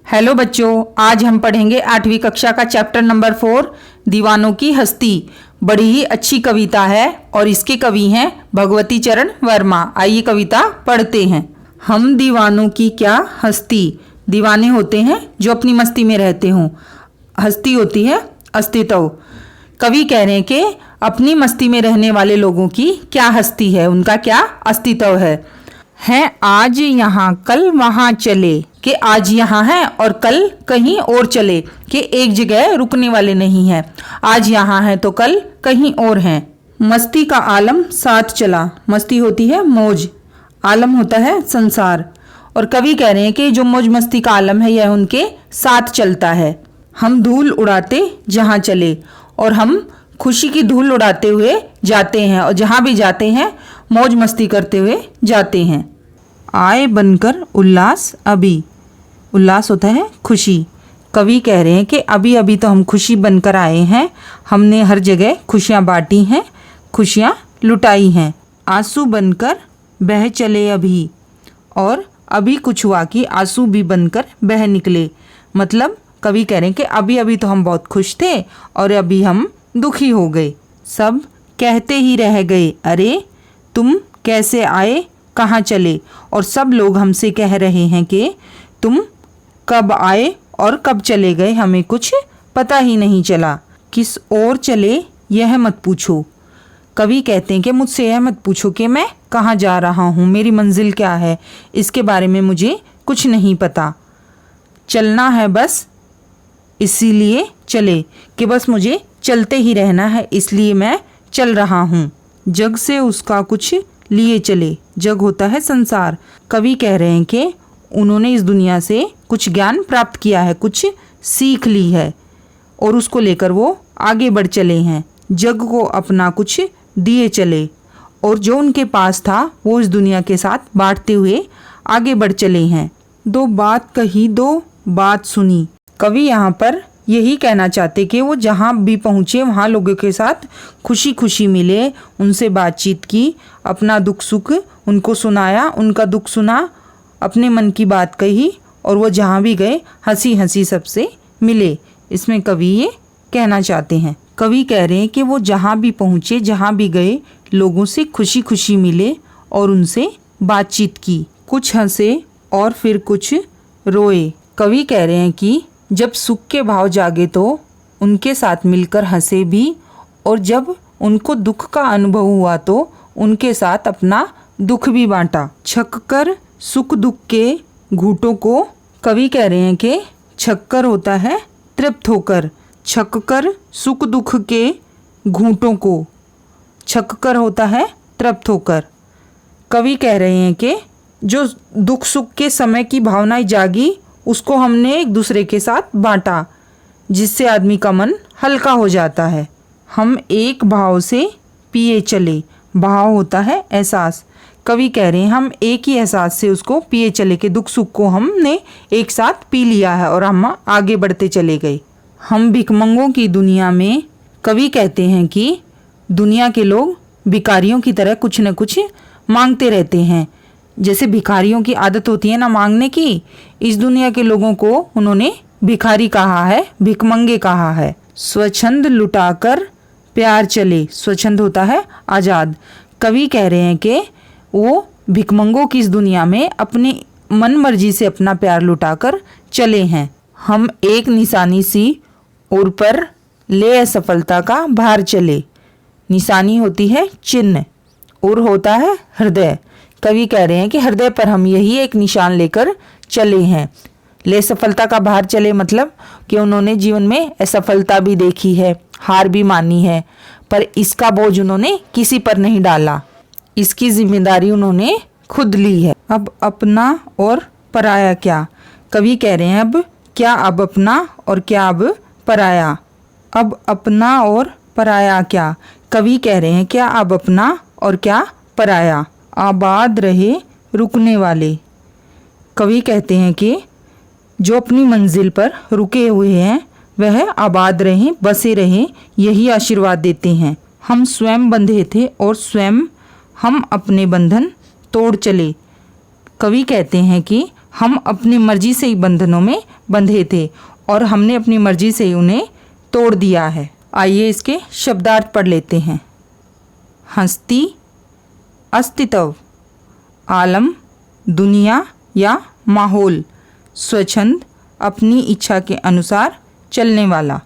Hello बच्चों, आज हम पढ़ेंगे 8वीं कक्षा का चैप्टर नंबर 4 दीवानों की हस्ती। बड़ी ही अच्छी कविता है और इसके कवि हैं भगवती चरण वर्मा। आइए कविता पढ़ते हैं। हम दीवानों की क्या हस्ती। दीवाने होते हैं जो अपनी मस्ती में रहते हों, हस्ती होती है अस्तित्व। कवि कह रहे हैं कि अपनी मस्ती में रहने वाले लोगों की क्या हस्ती है, उनका क्या अस्तित्व है आज यहाँ कल वहाँ चले, कि आज यहाँ है और कल कहीं और चले, कि एक जगह रुकने वाले नहीं हैं। आज यहाँ है तो कल कहीं और हैं। मस्ती का आलम साथ चला। मस्ती होती है मौज, आलम होता है संसार। और कवि कह रहे हैं कि जो मौज मस्ती का आलम है यह उनके साथ चलता है। हम धूल उड़ाते जहाँ चले, और हम खुशी की धूल उड़ाते हुए जाते हैं और जहाँ भी जाते हैं मौज मस्ती करते हुए जाते हैं। आए बनकर उल्लास अभी। उल्लास होता है खुशी। कवि कह रहे हैं कि अभी अभी तो हम खुशी बनकर आए हैं, हमने हर जगह खुशियाँ बांटी हैं, खुशियाँ लुटाई हैं। आंसू बनकर बह चले अभी, और अभी कुछ हुआ कि आंसू भी बनकर बह निकले। मतलब कवि कह रहे हैं कि अभी अभी तो हम बहुत खुश थे और अभी हम दुखी हो गए। सब कहते ही रह गए, अरे तुम कैसे आए कहाँ चले। और सब लोग हमसे कह रहे हैं कि तुम कब आए और कब चले गए, हमें कुछ पता ही नहीं चला। किस ओर चले यह मत पूछो। कवि कहते हैं कि मुझसे यह मत पूछो कि मैं कहाँ जा रहा हूँ, मेरी मंजिल क्या है, इसके बारे में मुझे कुछ नहीं पता। चलना है बस इसीलिए चले, कि बस मुझे चलते ही रहना है इसलिए मैं चल रहा हूँ। जग से उसका कुछ लिए चले। जग होता है संसार। कवि कह रहे हैं कि उन्होंने इस दुनिया से कुछ ज्ञान प्राप्त किया है, कुछ सीख ली है और उसको लेकर वो आगे बढ़ चले हैं। जग को अपना कुछ दिए चले, और जो उनके पास था वो इस दुनिया के साथ बांटते हुए आगे बढ़ चले हैं। दो बात कही दो बात सुनी। कवि यहाँ पर यही कहना चाहते कि वो जहाँ भी पहुँचे वहाँ लोगों के साथ खुशी खुशी मिले, उनसे बातचीत की, अपना दुख सुख उनको सुनाया, उनका दुख सुना, अपने मन की बात कही, और वो जहाँ भी गए हंसी हंसी सबसे मिले। इसमें कवि ये कहना चाहते हैं। कवि कह रहे हैं कि वो जहाँ भी पहुँचे, जहाँ भी गए, लोगों से खुशी खुशी मिले और उनसे बातचीत की। कुछ हंसे और फिर कुछ रोए। कवि कह रहे हैं कि जब सुख के भाव जागे तो उनके साथ मिलकर हंसे भी, और जब उनको दुख का अनुभव हुआ तो उनके साथ अपना दुख भी बांटा। छक्कर सुख दुख के घूंटों को। कवि कह रहे हैं कि छक्कर होता है तृप्त होकर। छक्कर सुख दुख के घूंटों को, छक्कर होता है तृप्त होकर। कवि कह रहे हैं कि जो दुख सुख के समय की भावनाएं जागी उसको हमने एक दूसरे के साथ बांटा, जिससे आदमी का मन हल्का हो जाता है। हम एक भाव से पिए चले। भाव होता है एहसास। कवि कह रहे हैं हम एक ही एहसास से उसको पिए चले, कि दुख सुख को हमने एक साथ पी लिया है और हम आगे बढ़ते चले गए। हम भिखमंगों की दुनिया में। कवि कहते हैं कि दुनिया के लोग भिखारियों की तरह कुछ न कुछ मांगते रहते हैं। जैसे भिखारियों की आदत होती है ना मांगने की, इस दुनिया के लोगों को उन्होंने भिखारी कहा है, भिखमंगे कहा है। स्वच्छंद लुटाकर प्यार चले। स्वच्छंद होता है आज़ाद। कवि कह रहे हैं कि वो भिखमंगों की इस दुनिया में अपनी मन मर्जी से अपना प्यार लुटाकर चले हैं। हम एक निशानी सी उर पर ले असफलता का भार चले। निशानी होती है चिन्ह, उर होता है हृदय। कवि कह रहे हैं कि हृदय पर हम यही एक निशान लेकर चले हैं। ले सफलता का भार चले मतलब कि उन्होंने जीवन में असफलता भी देखी है, हार भी मानी है, पर इसका बोझ उन्होंने किसी पर नहीं डाला, इसकी जिम्मेदारी उन्होंने खुद ली है। अब अपना और पराया क्या। कवि कह रहे हैं अब क्या, अब अपना और क्या अब पराया। अब अपना और पराया क्या। कवि कह रहे हैं क्या अब अपना और क्या पराया। आबाद रहे रुकने वाले। कवि कहते हैं कि जो अपनी मंजिल पर रुके हुए हैं वह आबाद रहें, बसे रहें, यही आशीर्वाद देते हैं। हम स्वयं बंधे थे और स्वयं हम अपने बंधन तोड़ चले। कवि कहते हैं कि हम अपनी मर्जी से ही बंधनों में बंधे थे और हमने अपनी मर्जी से ही उन्हें तोड़ दिया है। आइए इसके शब्दार्थ पढ़ लेते हैं। हस्ती, अस्तित्व, आलम, दुनिया या माहौल, स्वच्छंद, अपनी इच्छा के अनुसार चलने वाला।